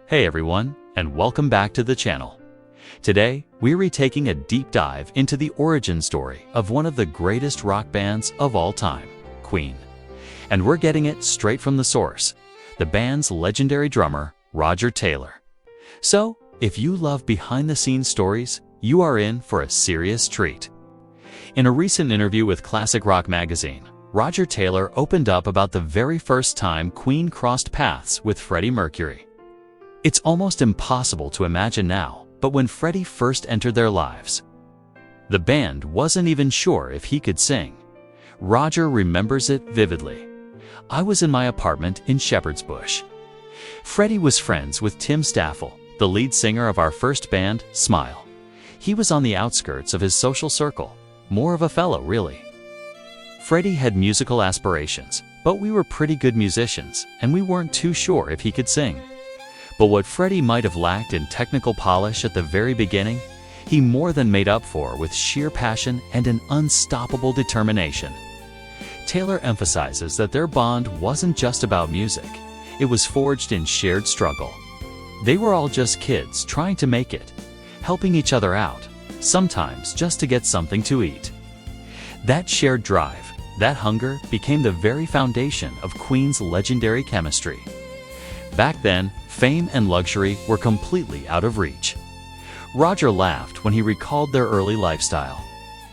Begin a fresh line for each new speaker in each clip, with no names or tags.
Hey everyone, and welcome back to the channel. Today, we're taking a deep dive into the origin story of one of the greatest rock bands of all time, Queen. And we're getting it straight from the source, the band's legendary drummer, Roger Taylor. So, if you love behind-the-scenes stories, you are in for a serious treat. In a recent interview with Classic Rock magazine, Roger Taylor opened up about the very first time Queen crossed paths with Freddie Mercury. It's almost impossible to imagine now, but when Freddie first entered their lives, the band wasn't even sure if he could sing. Roger remembers it vividly. "I was in my apartment in Shepherd's Bush. Freddie was friends with Tim Staffel, the lead singer of our first band, Smile. He was on the outskirts of his social circle, more of a fellow, really. Freddie had musical aspirations, but we were pretty good musicians, and we weren't too sure if he could sing. But what Freddie might have lacked in technical polish at the very beginning, he more than made up for with sheer passion and an unstoppable determination." Taylor emphasizes that their bond wasn't just about music, it was forged in shared struggle. They were all just kids trying to make it, helping each other out, sometimes just to get something to eat. That shared drive, that hunger, became the very foundation of Queen's legendary chemistry. Back then, fame and luxury were completely out of reach. Roger laughed when he recalled their early lifestyle.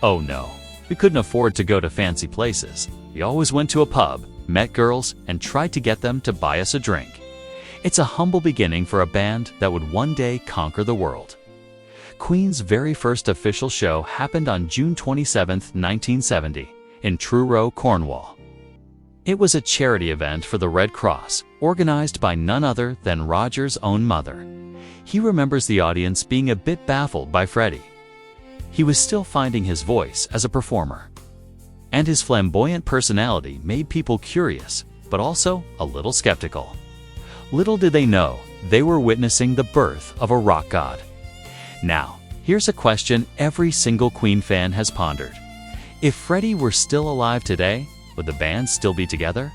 "Oh no, we couldn't afford to go to fancy places. We always went to a pub, met girls, and tried to get them to buy us a drink. It's a humble beginning for a band that would one day conquer the world." Queen's very first official show happened on June 27, 1970, in Truro, Cornwall. It was a charity event for the Red Cross, organized by none other than Roger's own mother. He remembers the audience being a bit baffled by Freddie. He was still finding his voice as a performer. And his flamboyant personality made people curious, but also a little skeptical. Little did they know, they were witnessing the birth of a rock god. Now, here's a question every single Queen fan has pondered. If Freddie were still alive today, would the band still be together?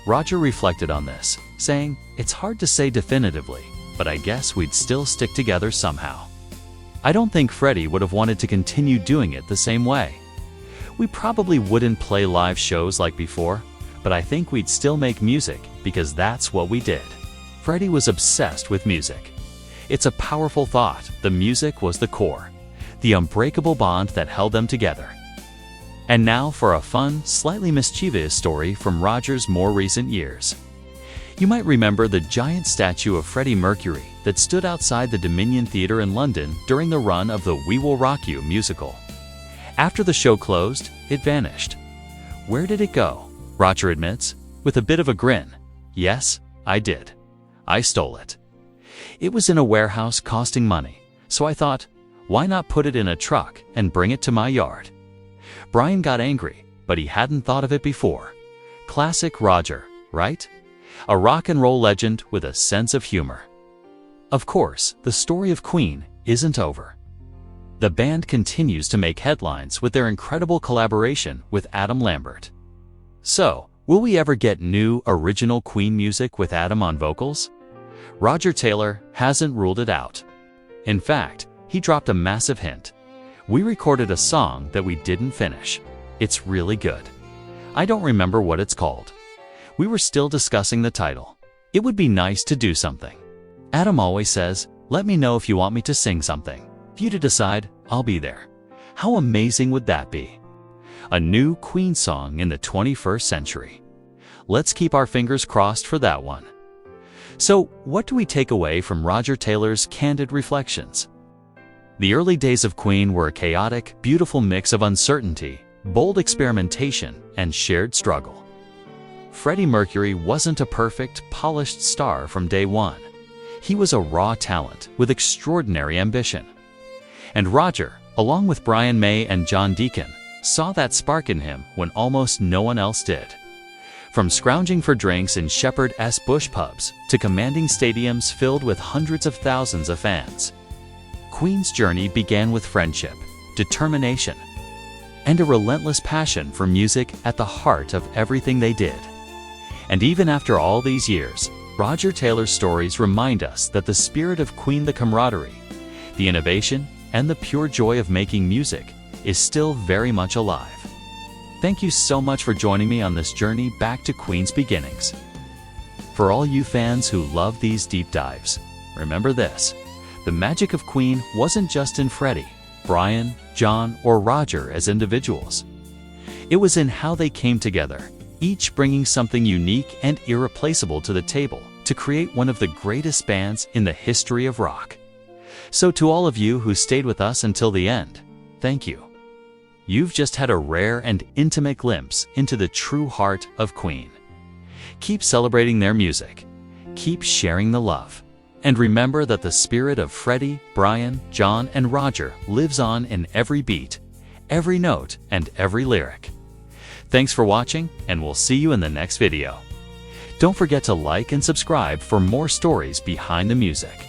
Roger reflected on this, saying, "It's hard to say definitively, but I guess we'd still stick together somehow. I don't think Freddie would have wanted to continue doing it the same way. We probably wouldn't play live shows like before, but I think we'd still make music because that's what we did." Freddie was obsessed with music. It's a powerful thought. The music was the core, the unbreakable bond that held them together. And now for a fun, slightly mischievous story from Roger's more recent years. You might remember the giant statue of Freddie Mercury that stood outside the Dominion Theatre in London during the run of the We Will Rock You musical. After the show closed, it vanished. "Where did it go?" Roger admits, with a bit of a grin. "Yes, I did. I stole it. It was in a warehouse costing money, so I thought, why not put it in a truck and bring it to my yard?" Brian got angry, but he hadn't thought of it before. Classic Roger, right? A rock and roll legend with a sense of humor. Of course, the story of Queen isn't over. The band continues to make headlines with their incredible collaboration with Adam Lambert. So, will we ever get new, original Queen music with Adam on vocals? Roger Taylor hasn't ruled it out. In fact, he dropped a massive hint. "We recorded a song that we didn't finish. It's really good. I don't remember what it's called. We were still discussing the title. It would be nice to do something. Adam always says, 'Let me know if you want me to sing something. If you decide, I'll be there.' How amazing would that be? A new Queen song in the 21st century. Let's keep our fingers crossed for that one." So, what do we take away from Roger Taylor's candid reflections? The early days of Queen were a chaotic, beautiful mix of uncertainty, bold experimentation, and shared struggle. Freddie Mercury wasn't a perfect, polished star from day one. He was a raw talent with extraordinary ambition. And Roger, along with Brian May and John Deacon, saw that spark in him when almost no one else did. From scrounging for drinks in Shepherd's Bush pubs to commanding stadiums filled with hundreds of thousands of fans, Queen's journey began with friendship, determination, and a relentless passion for music at the heart of everything they did. And even after all these years, Roger Taylor's stories remind us that the spirit of Queen, the camaraderie, the innovation, and the pure joy of making music is still very much alive. Thank you so much for joining me on this journey back to Queen's beginnings. For all you fans who love these deep dives, remember this: the magic of Queen wasn't just in Freddie, Brian, John, or Roger as individuals. It was in how they came together, each bringing something unique and irreplaceable to the table to create one of the greatest bands in the history of rock. So to all of you who stayed with us until the end, thank you. You've just had a rare and intimate glimpse into the true heart of Queen. Keep celebrating their music, keep sharing the love, and remember that the spirit of Freddie, Brian, John, and Roger lives on in every beat, every note, and every lyric. Thanks for watching, and we'll see you in the next video. Don't forget to like and subscribe for more stories behind the music.